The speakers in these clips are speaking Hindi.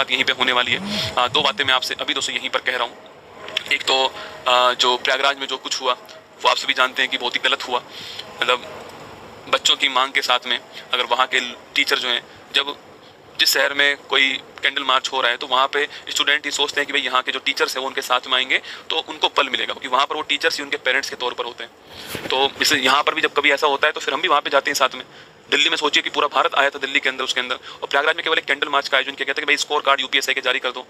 यहीं पे होने वाली है। दो बातें मैं आपसे अभी दोस्तों यहीं पर कह रहा हूँ। एक तो जो प्रयागराज में जो कुछ हुआ वो आप सभी जानते हैं कि बहुत ही गलत हुआ। मतलब बच्चों की मांग के साथ में अगर वहाँ के टीचर जो हैं, जब जिस शहर में कोई कैंडल मार्च हो रहा है तो वहाँ पे स्टूडेंट ही सोचते हैं कि भाई यहाँ के जो टीचर्स हैं वो उनके साथ में आएंगे तो उनको पल मिलेगा, क्योंकि वहाँ पर वो टीचर्स ही उनके पेरेंट्स के तौर पर होते हैं। तो इसे यहाँ पर भी जब कभी ऐसा होता है तो फिर हम भी वहाँ पे जाते हैं साथ में। दिल्ली में सोचिए कि पूरा भारत आया था दिल्ली के अंदर, उसके अंदर, और प्रयागराज में केवल एक कैंडल मार्च का आयोजन किया गया था कि भाई स्कोर कार्ड यूपीएससी के जारी कर दो,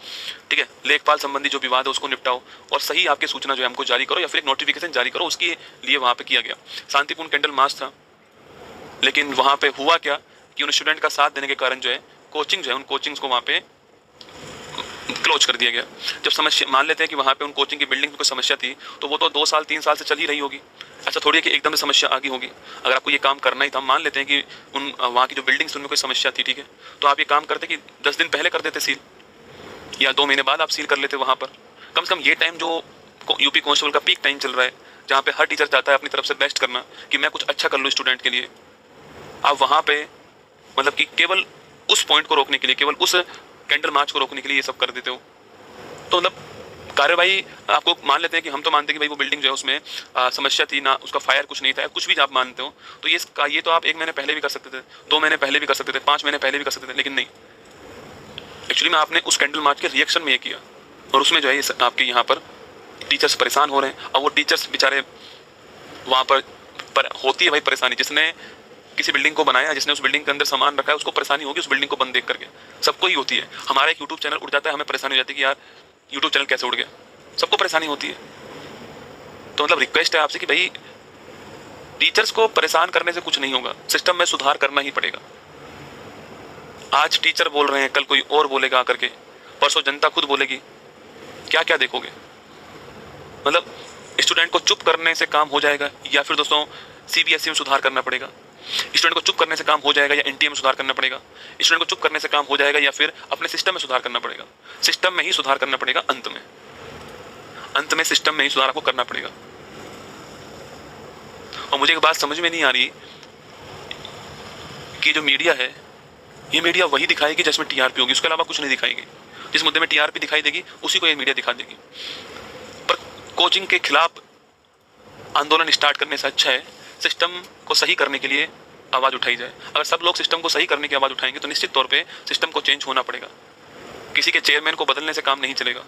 ठीक है, लेखपाल संबंधी जो विवाद है उसको निपटाओ और सही आपकी सूचना जो है हमको जारी करो या फिर एक नोटिफिकेशन जारी करो, उसके लिए वहाँ पे किया गया। शांतिपूर्ण कैंडल मार्च था, लेकिन वहाँ पे हुआ क्या कि उन स्टूडेंट का साथ देने के कारण जो है कोचिंग जो है, उन कोचिंग्स को वहाँ पे क्लोज कर दिया गया। जब समस्या मान लेते हैं कि वहाँ पे उन कोचिंग की बिल्डिंग में कोई समस्या थी तो वो तो 2 साल 3 साल से चल ही रही होगी। ऐसा थोड़ी है कि एकदम से समस्या आ गई होगी। अगर आपको ये काम करना ही था, मान लेते हैं कि उन वहाँ की जो बिल्डिंग्स उनमें कोई समस्या थी, ठीक है, तो आप ये काम करते कि 10 दिन पहले कर देते सील, या 2 महीने बाद आप सील कर लेते वहाँ पर। कम से कम ये टाइम जो यूपी कांस्टेबल का पीक टाइम चल रहा है, जहाँ पे हर टीचर चाहता है अपनी तरफ से बेस्ट करना कि मैं कुछ अच्छा कर लूँ स्टूडेंट के लिए, आप वहाँ पे मतलब कि केवल उस पॉइंट को रोकने के लिए, केवल उस कैंडल मार्च को रोकने के लिए ये सब कर देते हो। तो मतलब कार्यवाही आपको मान लेते हैं कि हम तो मानते हैं कि भाई वो बिल्डिंग जो है उसमें समस्या थी ना, उसका फायर कुछ नहीं था, कुछ भी आप मानते हो, तो ये तो आप 1 महीने पहले भी कर सकते थे, 2 महीने पहले भी कर सकते थे, 5 महीने पहले भी कर सकते थे, लेकिन नहीं, एक्चुअली में आपने उस कैंडल मार्च के रिएक्शन में ये किया और उसमें जो है आपके यहाँ पर टीचर्स परेशान हो रहे हैं। और वो टीचर्स बेचारे वहाँ पर होती है भाई परेशानी, जिसने किसी बिल्डिंग को बनाया, जिसने उस बिल्डिंग के अंदर सामान रखा है, उसको परेशानी होगी उस बिल्डिंग को बंद देख करके, सबको ही होती है। हमारा एक यूट्यूब चैनल उड़ जाता है, हमें परेशानी हो जाती है कि यार यूट्यूब चैनल कैसे उड़ गया, सबको परेशानी होती है। तो मतलब रिक्वेस्ट है आपसे कि भाई टीचर्स को परेशान करने से कुछ नहीं होगा, सिस्टम में सुधार करना ही पड़ेगा। आज टीचर बोल रहे हैं, कल कोई और बोलेगा आकर के, परसों जनता खुद बोलेगी, क्या क्या देखोगे। मतलब स्टूडेंट को चुप करने से काम हो जाएगा या फिर दोस्तों सीबीएसई में सुधार करना पड़ेगा। स्टूडेंट को चुप करने से काम हो जाएगा या एनटीए में सुधार करना पड़ेगा। स्टूडेंट को चुप करने से काम हो जाएगा या फिर अपने सिस्टम में सुधार करना पड़ेगा। सिस्टम में ही सुधार करना पड़ेगा, अंत में सिस्टम में ही सुधार आपको करना पड़ेगा। और मुझे एक बात समझ में नहीं आ रही कि जो मीडिया है, ये मीडिया वही दिखाएगी जिसमें टीआरपी होगी, उसके अलावा कुछ नहीं दिखाएगी। जिस मुद्दे में टीआरपी दिखाई देगी उसी को ये मीडिया दिखा देगी। पर कोचिंग के खिलाफ आंदोलन स्टार्ट करने से अच्छा है सिस्टम को सही करने के लिए आवाज़ उठाई जाए। अगर सब लोग सिस्टम को सही करने की आवाज़ उठाएंगे तो निश्चित तौर पे सिस्टम को चेंज होना पड़ेगा। किसी के चेयरमैन को बदलने से काम नहीं चलेगा,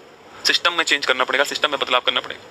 सिस्टम में चेंज करना पड़ेगा, सिस्टम में बदलाव करना पड़ेगा।